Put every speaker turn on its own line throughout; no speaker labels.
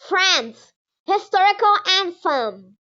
France, historical anthem.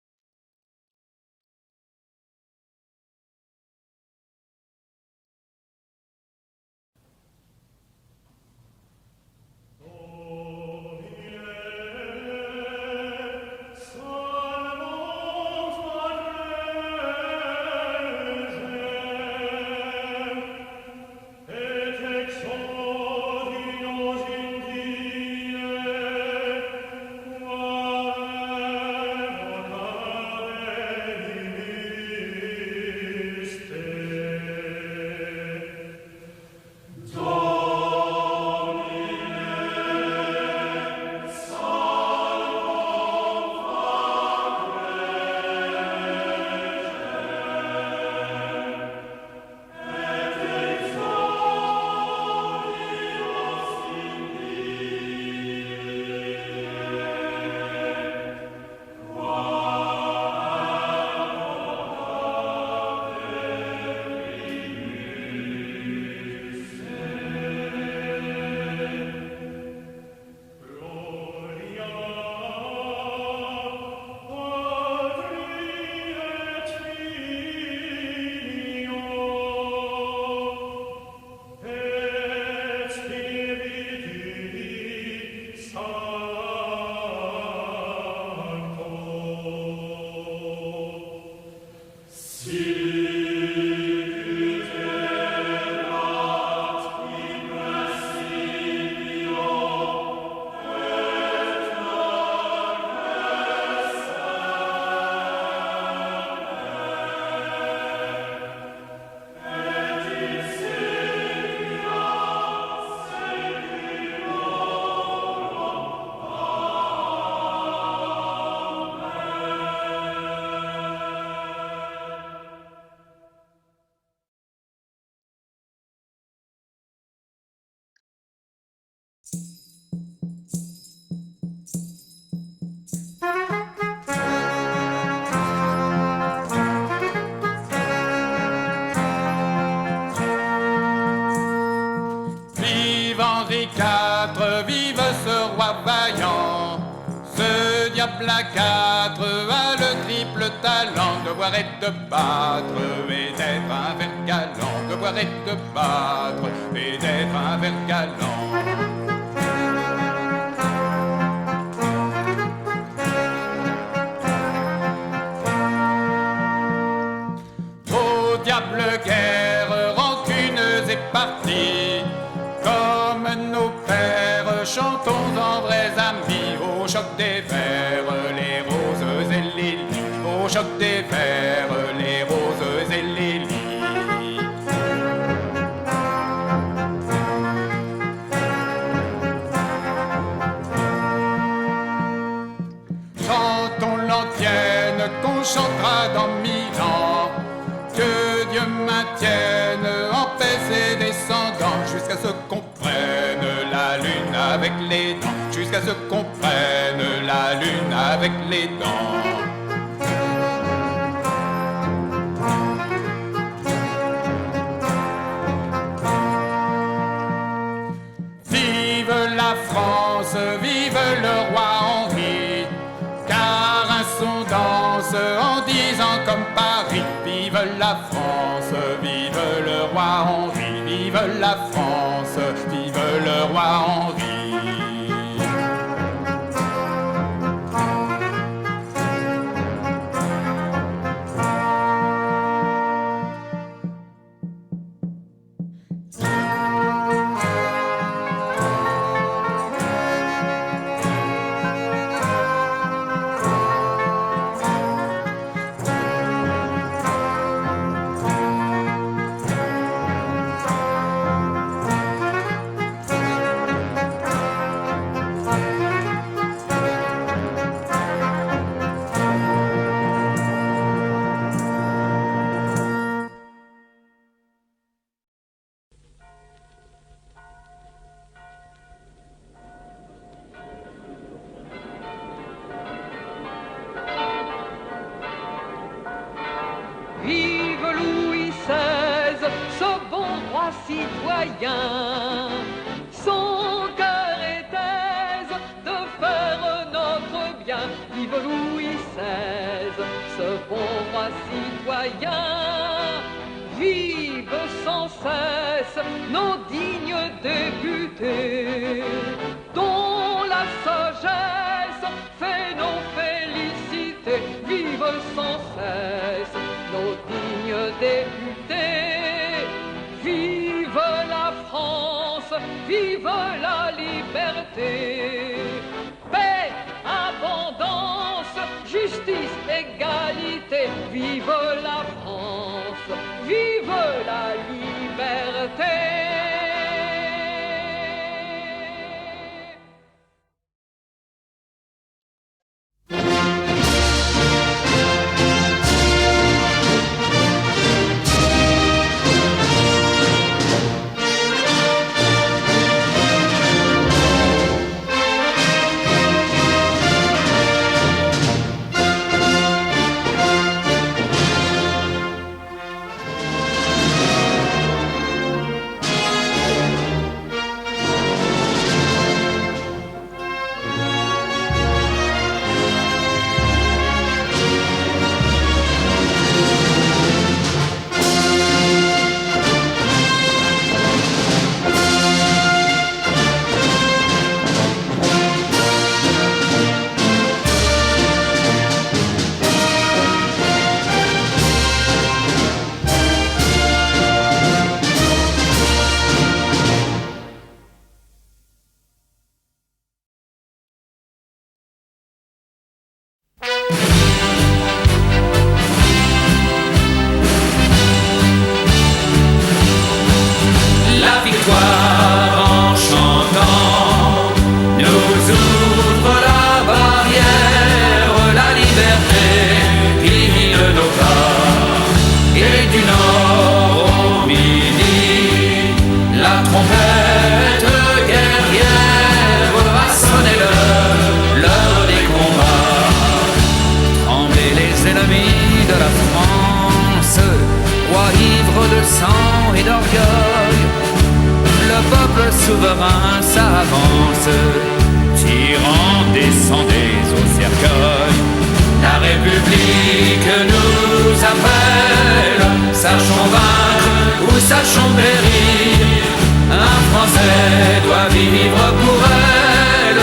Vive Henri IV, vive ce roi vaillant. Ce diable à quatre a le triple talent de voir et de battre et d'être un ver galant, de voir et de battre et d'être un ver galant. Au diable guerre, rancuneuse et partie, comme nos pères, chantons en vrais amis, au choc des vers, les roses et les lys, au choc des vers, les roses et les lys. Chantons l'antienne qu'on chantera dans 1000 ans, que Dieu maintienne en paix ses descendants, jusqu'à ce qu'on prenne la lune avec les dents, jusqu'à ce qu'on prenne la lune avec les dents. Vive la France, vive le roi Henri, car un son danse en disant comme Paris. Vive la France, vive le roi Henri, vive la France, vive le roi Henri.
Vive Louis XVI, ce bon roi citoyen. Son cœur est aise de faire notre ce bon roi citoyen. Vive sans cesse nos dignes députés, dont la sagesse fait nos félicités. Vive sans cesse nos dignes députés. Vive la France, vive la liberté. Paix, abondance, justice, égalité. Vive la France, vive la liberté.
La victoire en chantant nous ouvre la barrière, la liberté guide nos pas. Et du nord au midi, la trompette guerrière va sonner l'heure des combats. Trembler les ennemis de la France, roi ivre de sang et d'orgueil. Le peuple souverain s'avance, tyran descendez au cercueil. La République nous appelle, sachons vaincre ou sachons périr. Un Français doit vivre pour elle,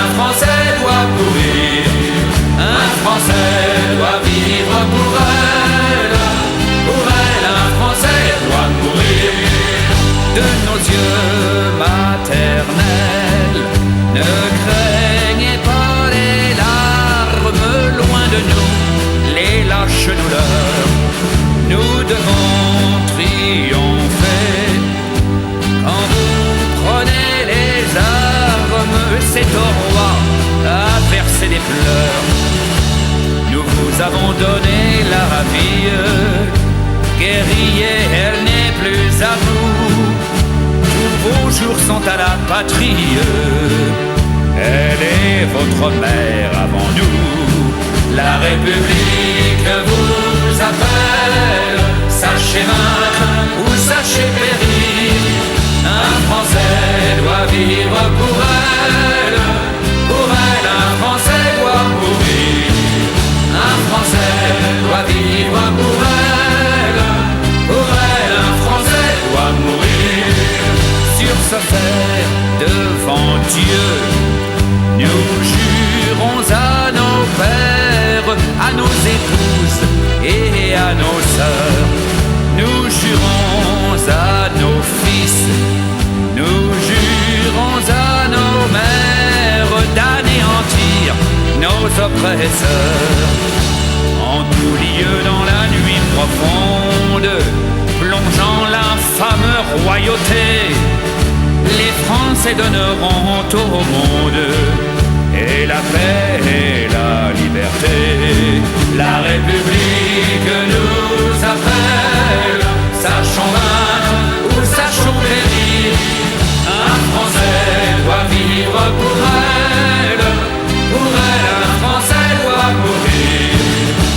un Français doit mourir. Un Français doit vivre pour elle, un Français doit mourir. De nos yeux maternels, ne craignez pas les larmes, loin de nous les lâches douleurs. Nous devons triompher. Quand vous prenez les armes, c'est au roi à verser des pleurs. Nous vous avons donné la vie, guerrier, elle n'est plus à vous. Tous vos jours sont à la patrie, elle est votre mère avant nous. La République vous appelle, sachez vaincre ou sachez périr. Un Français doit vivre pour elle, un Français doit mourir. Un Français doit vivre pour elle, un Français doit mourir. Sur ce fait, devant Dieu, nous jurons à nos pères, à nos épouses et à nos sœurs. Nous jurons à nos fils, nous jurons à nos mères d'anéantir nos oppresseurs. En tout lieu dans la nuit profonde, plongeant l'infâme royauté, les Français donneront au monde et la paix et la liberté. La République nous appelle, sachons vaincre ou sachons périr. Un Français doit vivre pour elle, un Français doit mourir.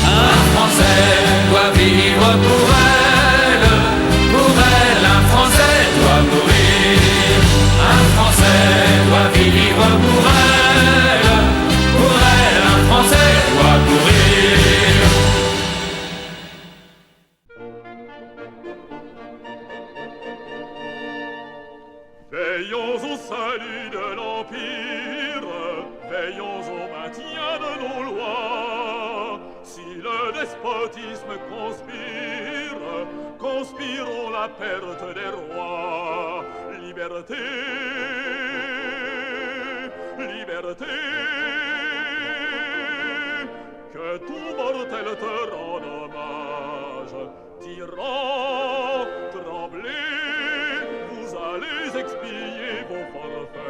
Un Français doit vivre pour elle, un Français doit mourir. Un Français doit vivre pour elle, un Français doit mourir.
salut de l'Empire, veillons au maintien de nos lois. Si le despotisme conspire, conspirons la perte des rois. Liberté, liberté, que tout mortel te rende hommage. Tyran, tremblez, vous allez expier vos forfaits.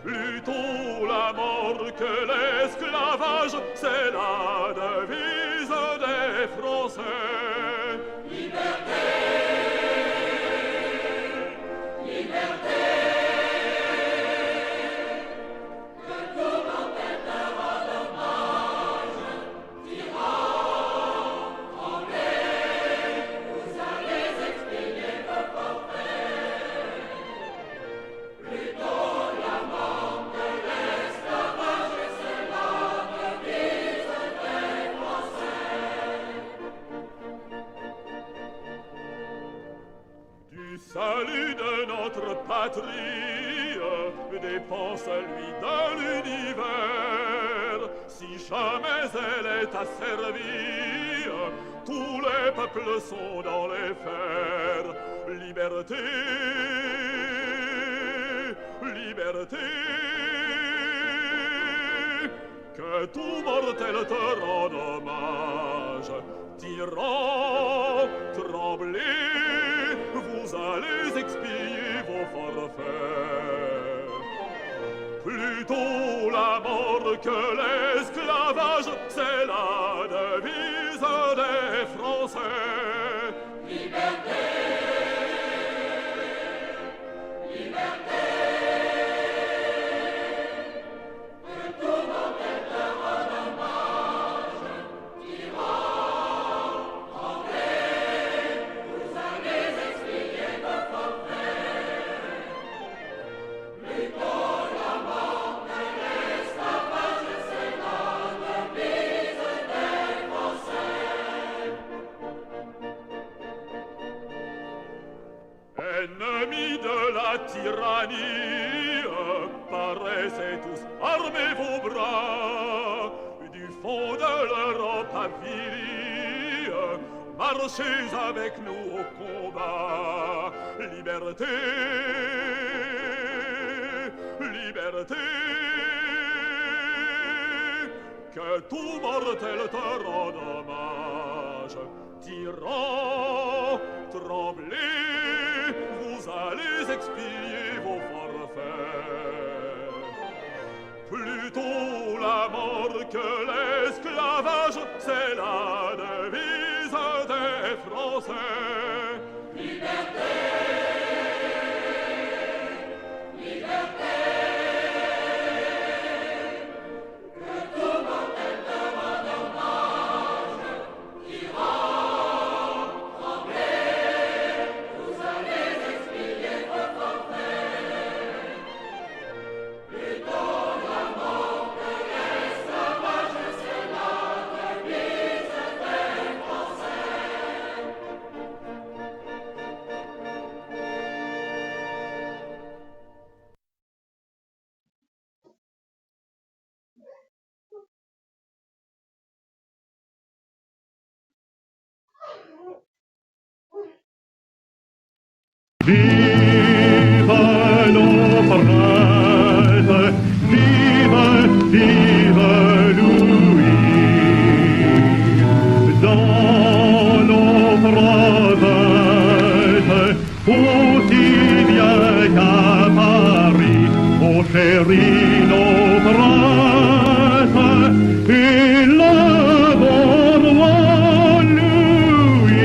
Plutôt la mort que l'esclavage, c'est la devise des Français. Liberté, liberté, que tout mortel te rende hommage. Tyran, tremblez, vous allez expier vos forfaits. Plutôt la mort que l'esclavage, c'est la devise des Français. Du salut de notre patrie dépend celui de l'univers. Si jamais elle est asservie, tous les peuples sont dans les fers. Liberté, liberté, que tout mortel te rende hommage. Tyran, tremblez, vous allez expier vos forfaits. Plutôt la mort que l'esclavage, c'est la devise des Français. Liberté, liberté, que tout mortel te rende hommage. Tyran, tremblez, vous allez expier vos forfaits. Plutôt la mort que l'esclavage, c'est la devise des Français. Ennemis de la tyrannie, paraissez tous, armez vos bras. Du fond de l'Europe avilie, marchez avec nous au combat. Liberté, liberté, que tout mortel te rende hommage. Tyran, tremblez, vous allez expier vos forfaits. Plutôt la mort que l'esclavage, c'est la devise des Français. Liberté, liberté, que tout mortel te rende hommage. Tyran, tremblez, vous allez expier vos forfaits. Plutôt la mort que l'esclavage, c'est la devise des Français.
Vive nos princes, vive, vive Louis. Dans nos provinces, aussi bien qu'à Paris, on chérit nos princes et le bon roi Louis.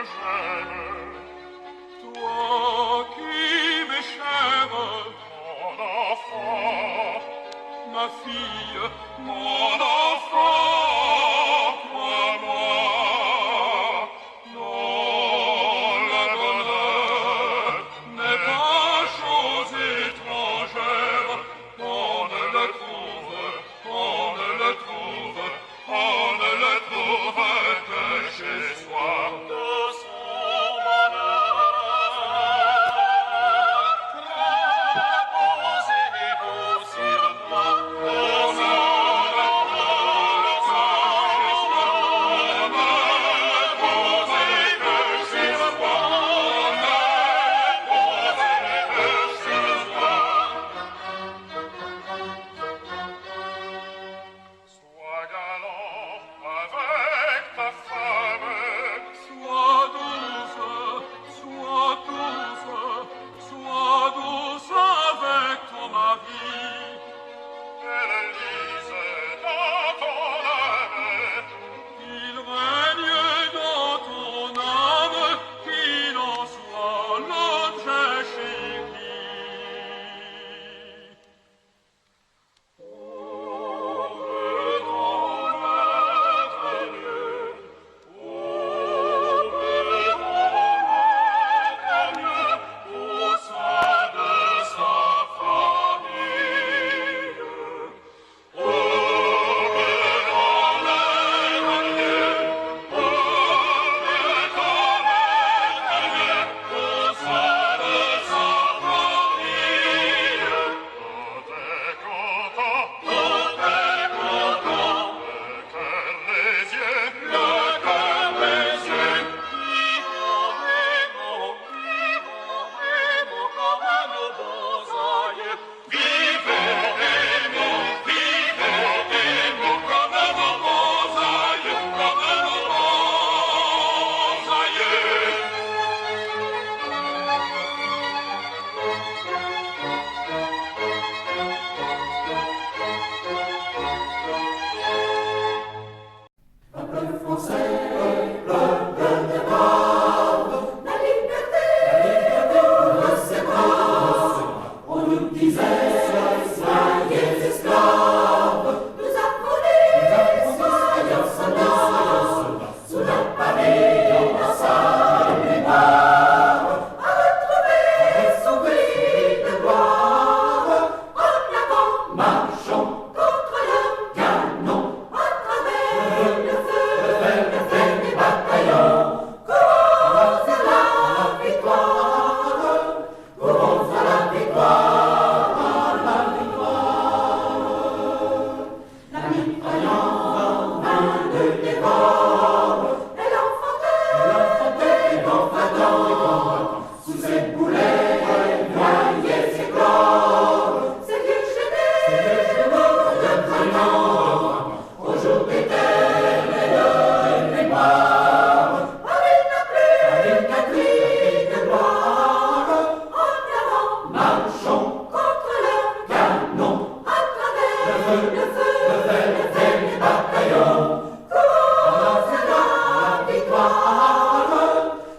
j'aime. Toi qui m'es chère, mon enfant, ma fille, mon enfant, crois-moi, non, le bonheur n'est pas chose étrangère, on ne le trouve, on ne le trouve, on ne le trouve que chez soi. De son bonheur, posez-vous sur moi,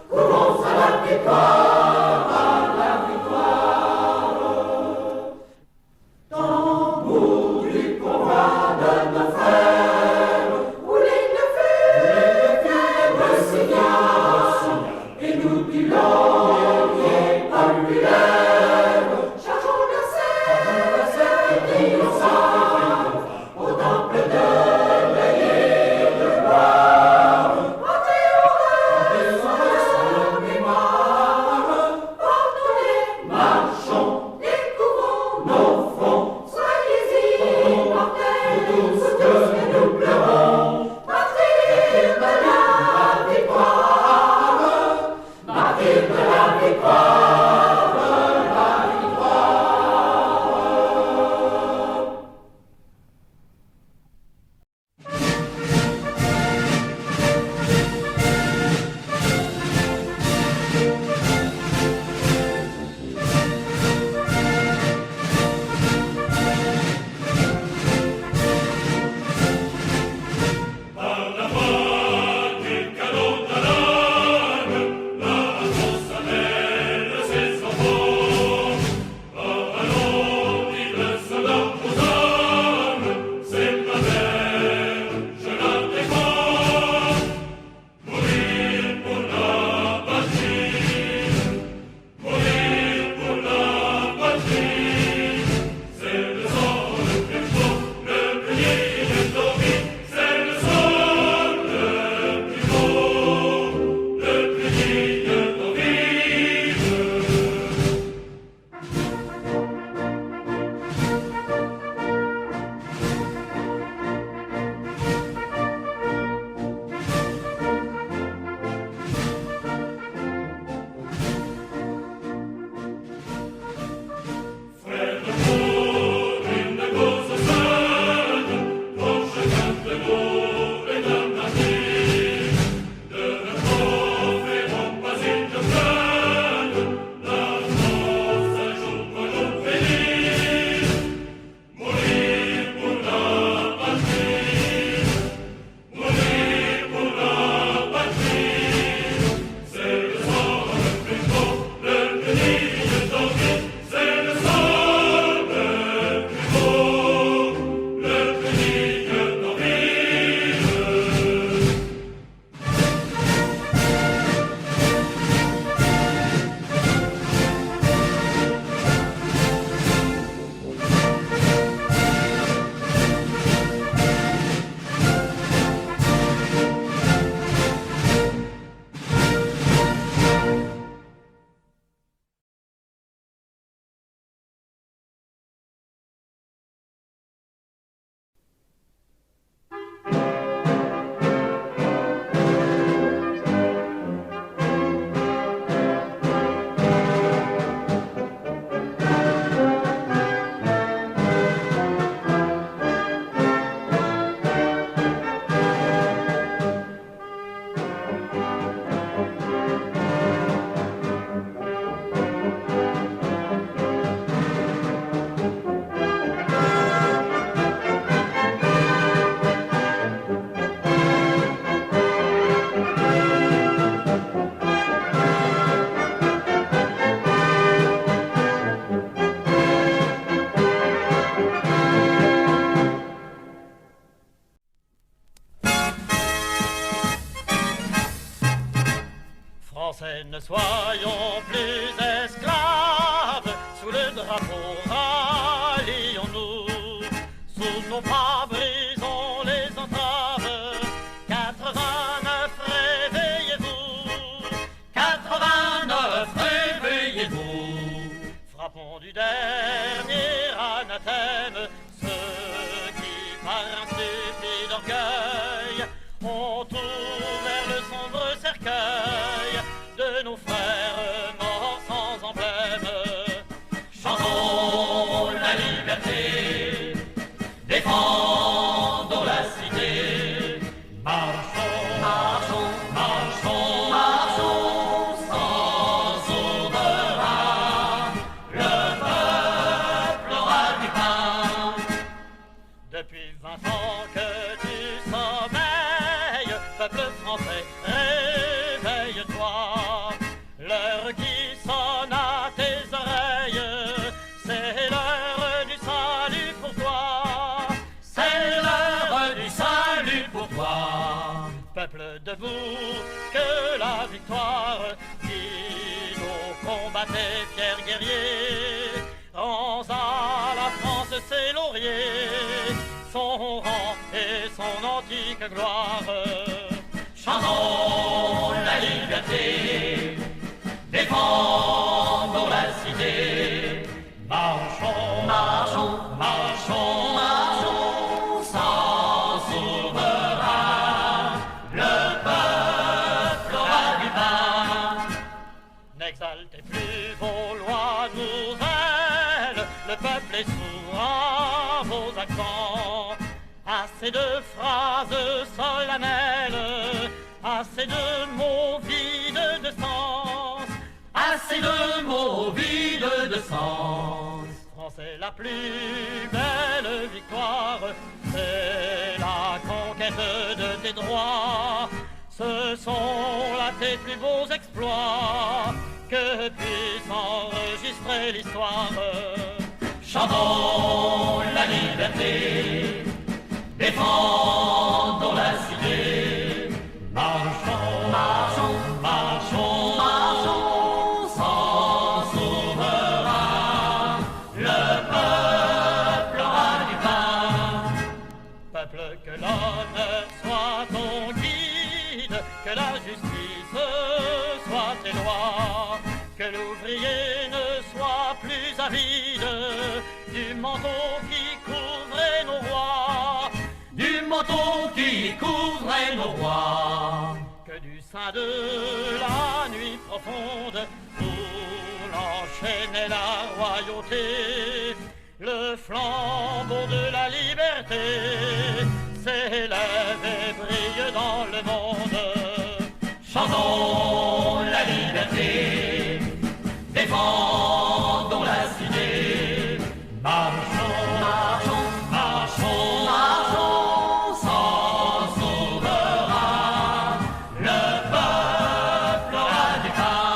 Courons à la victoire. Français, ne soyons plus esclaves, sous le drapeau rallions-nous, sous nos bras brisons les entraves. 89, réveillez-vous, 89, réveillez-vous. Frappons du dernier anathème ceux qui, par un stupide orgueil, ont ouvert le sombre cercueil de nos frères morts sans emblème. Chantons la liberté, défendons la cité. Marchons, marchons, marchons, marchons sans souverain. Le peuple aura du pain. Depuis 20 ans que tu sommeilles, peuple français, réveille-toi. L'heure qui sonne à tes oreilles, c'est l'heure du salut pour toi. C'est l'heure du salut pour toi. Peuple debout, que la victoire qui nous combattait, fiers guerriers, rend à la France ses lauriers, son rang et son antique gloire. Chantons la liberté, défendons la cité. Marchons, marchons, marchons, marchons sans souverain. Le peuple aura du pain. N'exaltez plus vos lois nouvelles, le peuple est sourd à vos accents. Assez de phrases solennelles, assez de mots vides de sens, assez de mots vides de sens. Français, la plus belle victoire, c'est la conquête de tes droits. Ce sont là tes plus beaux exploits, que puisse enregistrer l'histoire. Chantons la liberté, défendons la cité. Marchons, marchons, marchons, marchons sans souverain. Le peuple aura du pain. Peuple, que l'honneur soit ton guide, que la justice soit tes lois, que l'ouvrier ne soit plus avide du manteau qui couvrait nos rois, du manteau qui couvrait nos rois. Que du sein de la nuit profonde, où l'enchaînait la royauté, le flambeau de la liberté s'élève et brille dans le monde. Chantons la liberté, défendons la cité. Marchons, marchons, marchons, marchons sans souverain. Le peuple aura du pain.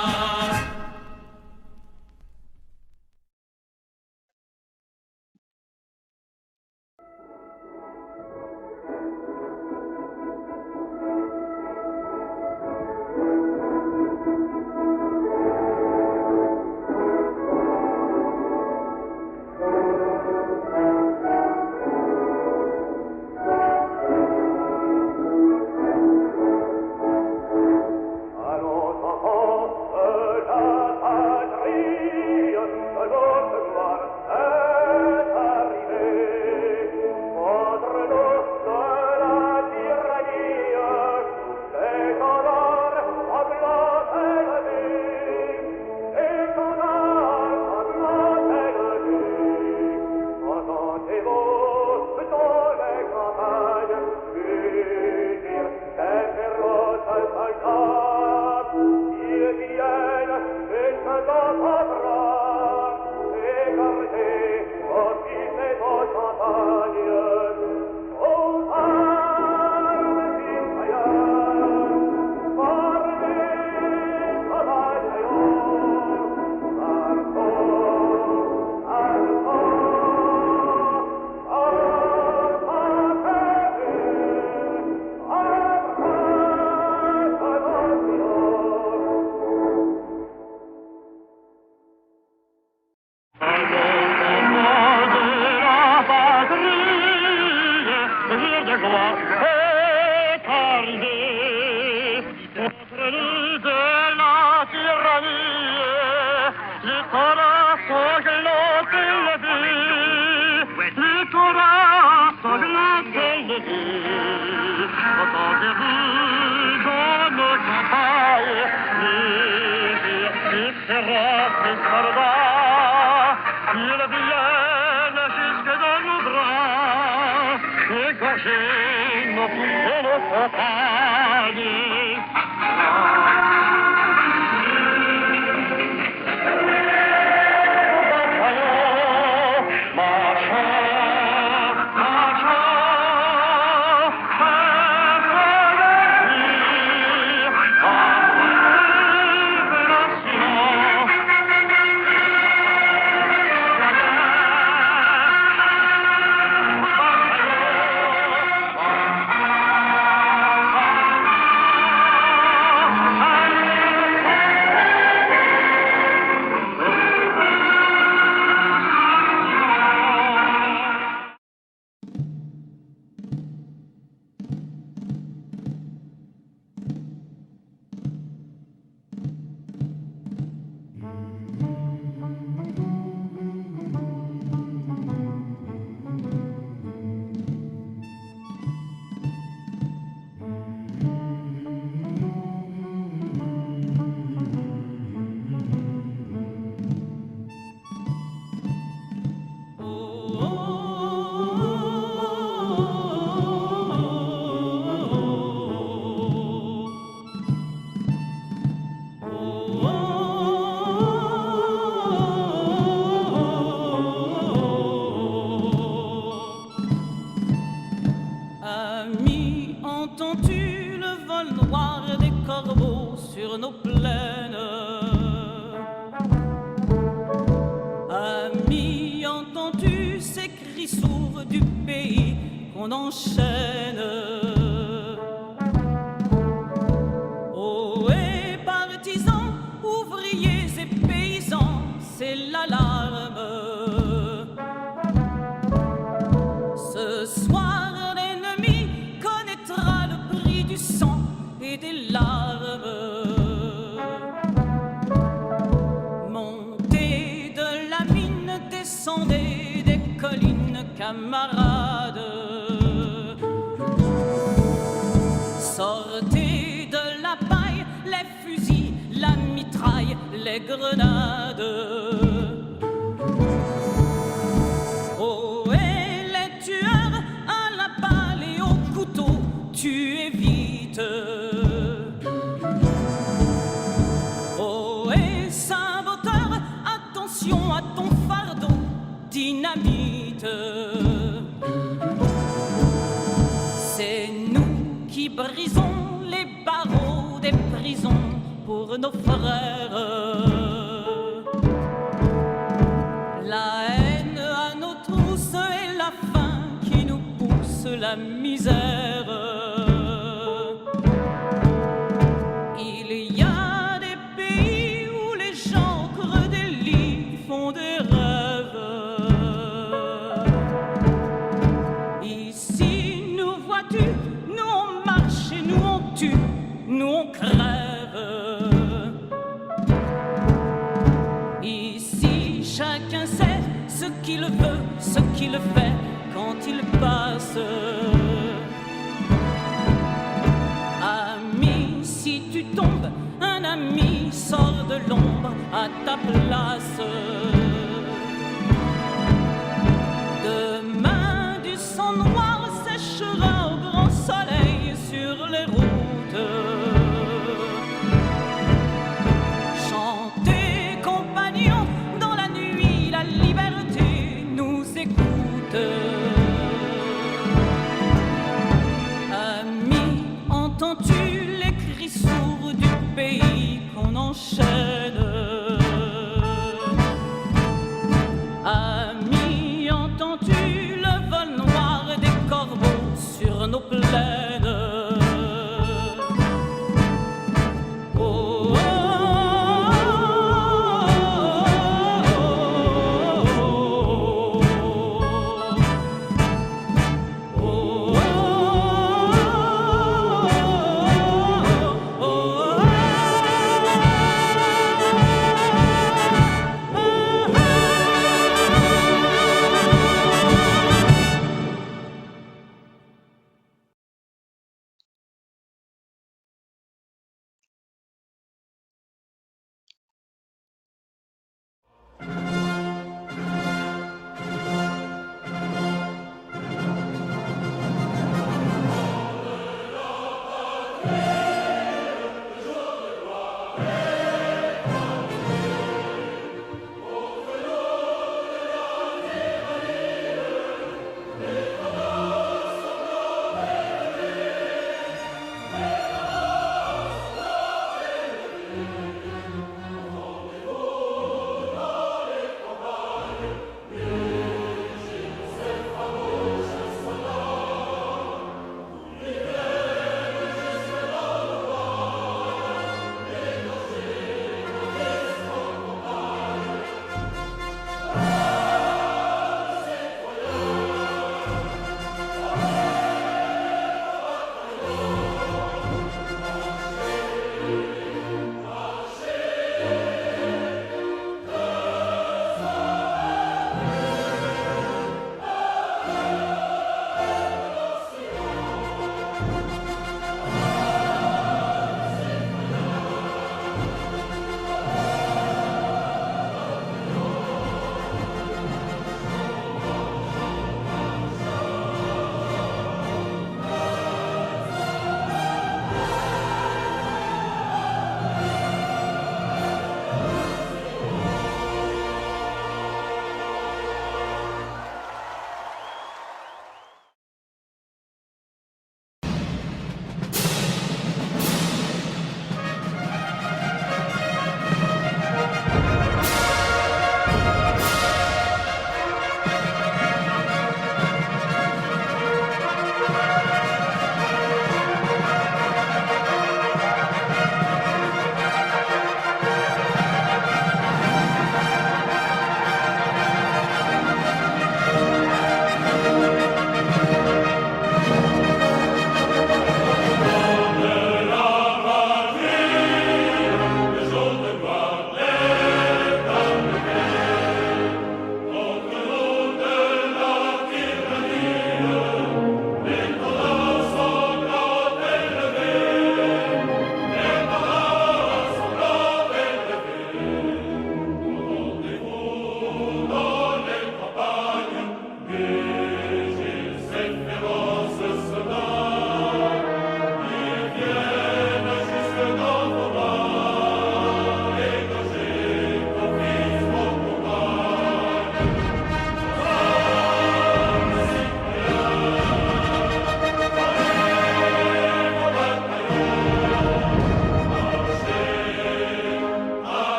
corazón glate le dit, le corazon glate le dit, quand j'ai vu dans nos campagnes, les seraient et soldats, ils viennent jusque dans nos bras, égorger nos filles et nos compagnes.
Entends-tu le vol noir des corbeaux sur nos plaines? Ami, entends-tu ces cris sourds du pays qu'on enchaîne? Oh, et partisans, ouvriers et paysans, c'est l'alarme. Ce soir, du sang et des larmes. Montez de la mine, descendez des collines, camarades. Sortez de la paille, les fusils, la mitraille, les grenades. Oh, et les tueurs à la balle et au couteau, tu évites. Oh, et saboteur, attention à ton fardeau, dynamite. C'est nous qui brisons les barreaux des prisons pour nos frères. La haine à nos trousses et la faim qui nous pousse la misère. Nous on crève. Ici chacun sait ce qu'il veut, ce qu'il fait quand il passe. Ami, si tu tombes, un ami sort de l'ombre à ta place. Demain du sang noir séchera au grand soleil sur les routes. Chantez, compagnons, dans la nuit, la liberté nous écoute. Ami, entends-tu les cris sourds du pays qu'on enchaîne? Ami, entends-tu le vol noir des corbeaux sur nos plaines?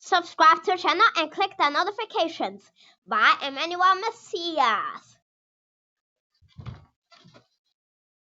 Subscribe to the channel and click the notifications. Bye, Emmanuel Messias.